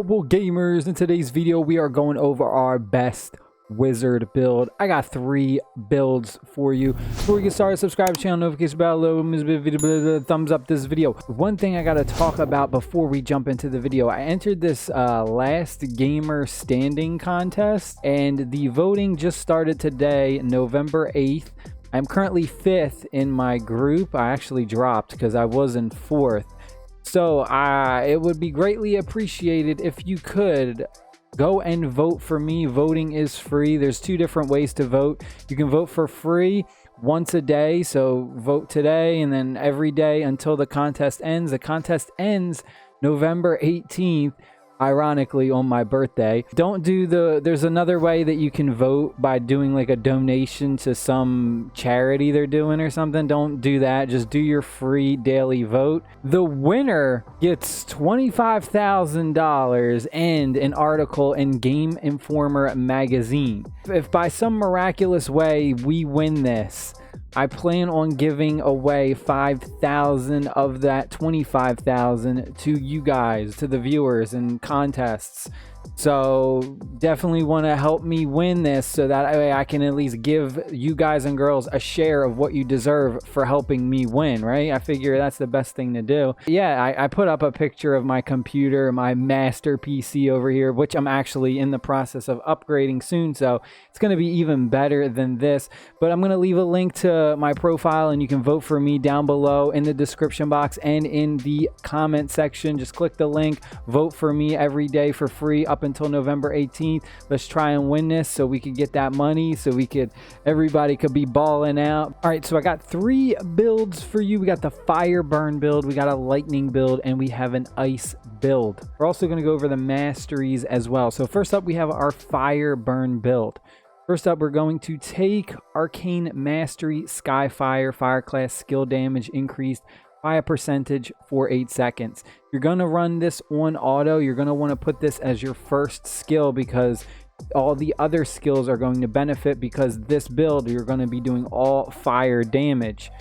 Incredible gamers, in today's video we are going over our best wizard build. I got 3 builds for you. Before we get started, subscribe to the channel, notification bell, thumbs up this video. One thing I got to talk about before we jump into the video: I entered this last gamer standing contest and the voting just started today, November 8th. I'm currently 5th in my group. I actually dropped because I was in 4th. So it would be greatly appreciated if you could go and vote for me. Voting is free. There's 2 different ways to vote. You can vote for free once a day. So vote today and then every day until the contest ends. The contest ends November 18th. Ironically, on my birthday. Don't do there's another way that you can vote by doing like a donation to some charity they're doing or something. Don't do that. Just do your free daily vote. The winner gets $25,000 and an article in Game Informer magazine. If by some miraculous way we win this, I plan on giving away 5,000 of that 25,000 to you guys, to the viewers in contests. So definitely want to help me win this so that way I can at least give you guys and girls a share of what you deserve for helping me win, right? I figure that's the best thing to do. Yeah, I put up a picture of my computer, my master PC over here, which I'm actually in the process of upgrading soon. So it's going to be even better than this. But I'm going to leave a link to my profile and you can vote for me down below in the description box and in the comment section. Just click the link, vote for me every day for free up until November 18th. Let's try and win this so we could get that money, so everybody could be balling out. All right, so I got 3 builds for you. We got the fire burn build, we got a lightning build, and we have an ice build. We're also going to go over the masteries as well. So first up, we have our fire burn build. First up, we're going to take Arcane Mastery Skyfire, fire class skill damage increased by a percentage for 8 seconds. You're going to run this on auto. You're going to want to put this as your first skill because all the other skills are going to benefit, because this build you're going to be doing all fire damage.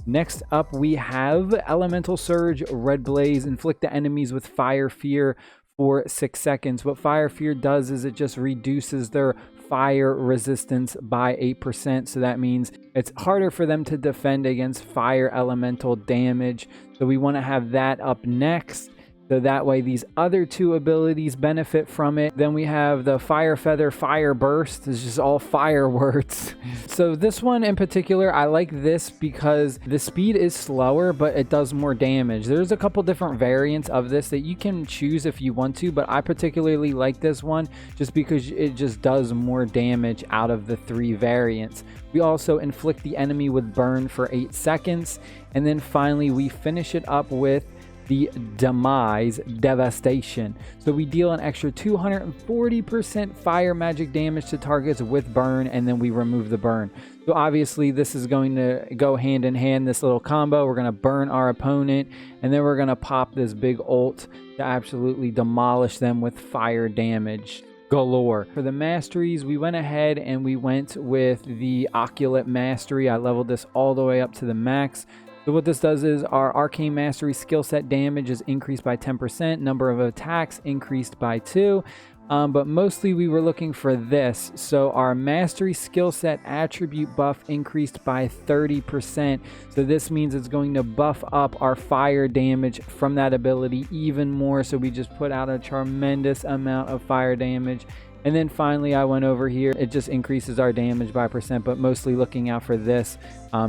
Next up, we have Elemental Surge Red Blaze. Inflict the enemies with Fire Fear for 6 seconds. What Fire Fear does is it just reduces their fire resistance by 8%, so that means it's harder for them to defend against fire elemental damage. So we want to have that up next, so that way these other 2 abilities benefit from it. Then we have the Fire Feather Fire Burst. It's just all fire words. So this one in particular, I like this because the speed is slower but it does more damage. There's a couple different variants of this that you can choose if you want to, but I particularly like this one just because it just does more damage out of the 3 variants. We also inflict the enemy with burn for 8 seconds, and then finally we finish it up with the Demise Devastation. So we deal an extra 240% fire magic damage to targets with burn, and then we remove the burn. So obviously this is going to go hand in hand, this little combo. We're going to burn our opponent and then we're going to pop this big ult to absolutely demolish them with fire damage galore. For the masteries, we went ahead and we went with the Oculate Mastery. I leveled this all the way up to the max. So what this does is our Arcane Mastery skill set damage is increased by 10%, number of attacks increased by 2, but mostly we were looking for this. So our Mastery skill set attribute buff increased by 30%. So this means it's going to buff up our fire damage from that ability even more. So we just put out a tremendous amount of fire damage. And then finally, I went over here. It just increases our damage by %, but mostly looking out for this.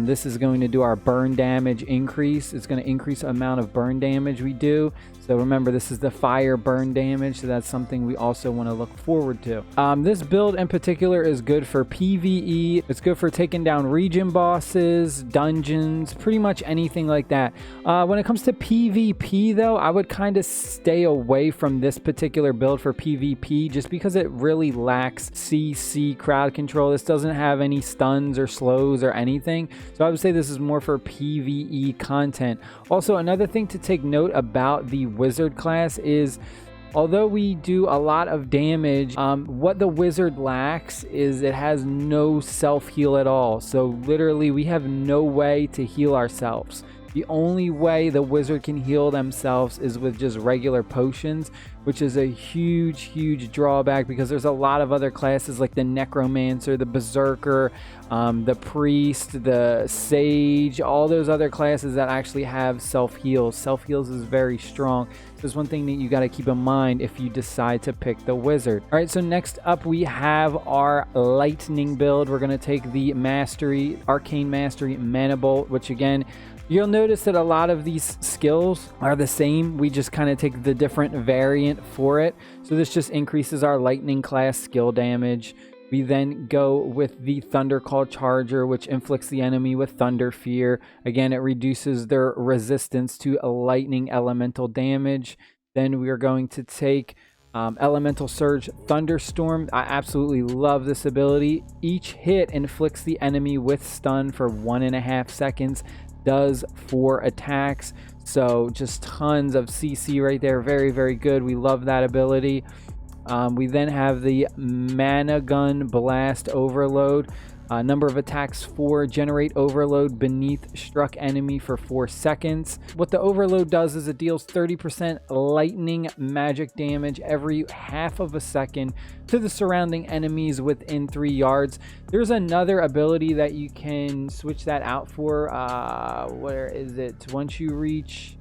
This is going to do our burn damage increase. It's going to increase the amount of burn damage we do. So remember, this is the fire burn damage, so that's something we also want to look forward to. This build in particular is good for PvE. It's good for taking down region bosses, dungeons, pretty much anything like that. When it comes to PvP though, I would kind of stay away from this particular build for PvP just because it really lacks CC crowd control. This doesn't have any stuns or slows or anything. So I would say this is more for PvE content. Also, another thing to take note about the wizard class is, although we do a lot of damage, what the wizard lacks is it has no self-heal at all. So literally we have no way to heal ourselves. The only way the wizard can heal themselves is with just regular potions, which is a huge drawback because there's a lot of other classes like the necromancer, the berserker, the priest, the sage, all those other classes that actually have self-heals. Self-heals is very strong. So it's one thing that you got to keep in mind if you decide to pick the wizard. All right, so next up we have our lightning build. We're going to take the mastery, arcane mastery mana bolt, which again, you'll notice that a lot of these skills are the same. We just kind of take the different variant for it. So this just increases our lightning class skill damage. We then go with the Thunder Call Charger, which inflicts the enemy with Thunder Fear. Again, it reduces their resistance to lightning elemental damage. Then we are going to take Elemental Surge Thunderstorm. I absolutely love this ability. Each hit inflicts the enemy with stun for 1.5 seconds. Does 4 attacks, so just tons of CC right there. Very good. We love that ability. We then have the Mana Gun Blast Overload. Number of attacks 4. Generate overload beneath struck enemy for 4 seconds. What the overload does is it deals 30% lightning magic damage every half of a second to the surrounding enemies within 3 yards. There's another ability that you can switch that out for. Where is it? Once you reach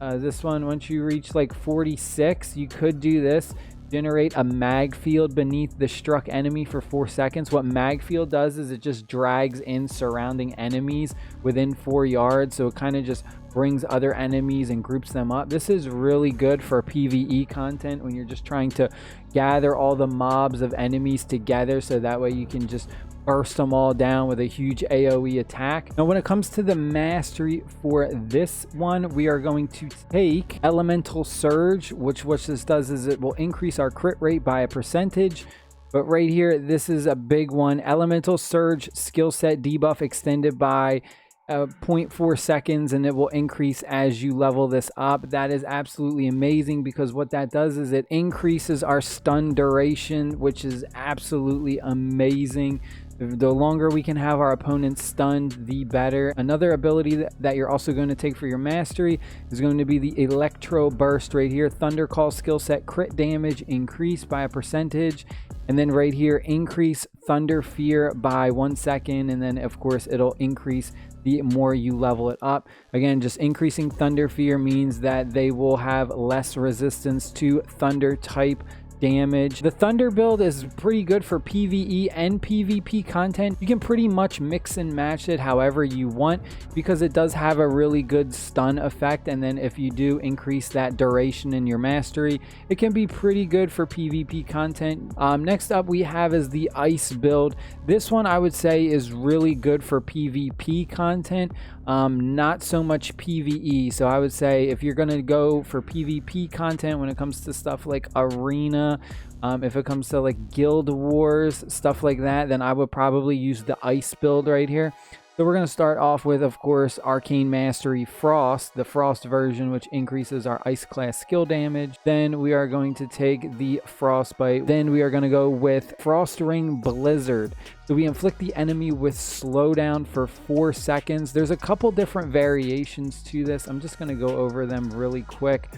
this one, once you reach like 46, you could do this. Generate a mag field beneath the struck enemy for 4 seconds. What mag field does is it just drags in surrounding enemies within 4 yards, so it kind of just brings other enemies and groups them up. This is really good for PvE content when you're just trying to gather all the mobs of enemies together, so that way you can just burst them all down with a huge AoE attack. Now when it comes to the mastery for this one, we are going to take Elemental Surge, which what this does is it will increase our crit rate by a percentage. But right here, this is a big one. Elemental Surge skill set debuff extended by 0.4 seconds, and it will increase as you level this up. That is absolutely amazing because what that does is it increases our stun duration, which is absolutely amazing. The longer we can have our opponents stunned, the better. Another ability that you're also going to take for your mastery is going to be the Electro Burst right here. Thunder Call skill set crit damage increased by a percentage. And then right here, increase Thunder Fear by 1 second. And then of course it'll increase the more you level it up. Again, just increasing Thunder Fear means that they will have less resistance to Thunder type damage. The Thunder build is pretty good for PvE and PvP content. You can pretty much mix and match it however you want because it does have a really good stun effect, and then if you do increase that duration in your mastery, it can be pretty good for PvP content. Next up we have is the Ice build. This one I would say is really good for PvP content, not so much PvE. So I would say if you're going to go for PvP content when it comes to stuff like Arena, if it comes to like Guild Wars, stuff like that, then I would probably use the Ice build right here. So we're going to start off with, of course, Arcane Mastery Frost, the Frost version, which increases our Ice class skill damage. Then we are going to take the Frostbite. Then we are going to go with Frost Ring Blizzard. So we inflict the enemy with slowdown for 4 seconds. There's a couple different variations to this. I'm just going to go over them really quick.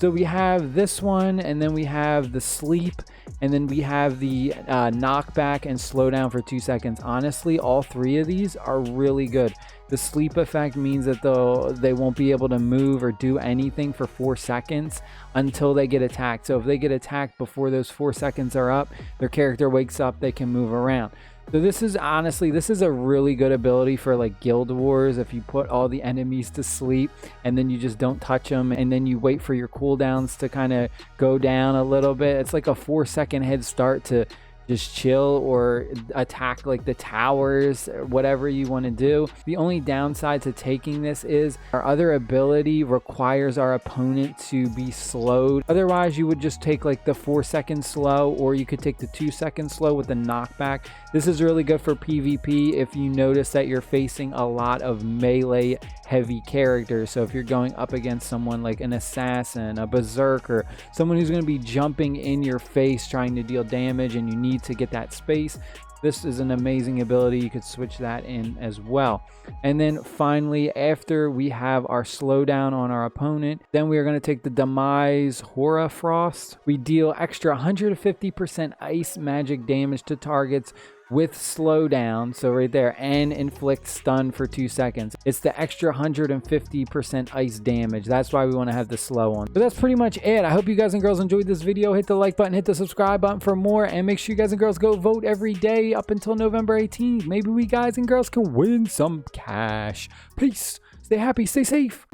So we have this one, and then we have the sleep, and then we have the knockback and slowdown for 2 seconds. Honestly, all 3 of these are really good. The sleep effect means that they won't be able to move or do anything for 4 seconds until they get attacked. So if they get attacked before those 4 seconds are up, their character wakes up, they can move around. So this is honestly, this is a really good ability for like Guild Wars. If you put all the enemies to sleep and then you just don't touch them, and then you wait for your cooldowns to kind of go down a little bit. It's like a 4-second head start to just chill or attack like the towers or whatever you want to do. The only downside to taking this is our other ability requires our opponent to be slowed. Otherwise, you would just take like the 4-second slow, or you could take the 2-second slow with the knockback. This is really good for PvP if you notice that you're facing a lot of melee heavy characters. So if you're going up against someone like an assassin, a berserker, someone who's going to be jumping in your face trying to deal damage, and you need to get that space, This is an amazing ability. You could switch that in as well. And then finally, after we have our slowdown on our opponent, then we are going to take the Demise Hora Frost. We deal extra 150% ice magic damage to targets with slowdown, so right there, and inflict stun for 2 seconds. It's the extra 150% ice damage. That's why we want to have the slow on. But that's pretty much it. I hope you guys and girls enjoyed this video. Hit the like button, hit the subscribe button for more, and make sure you guys and girls go vote every day up until November 18th. Maybe we guys and girls can win some cash. Peace. Stay happy, stay safe.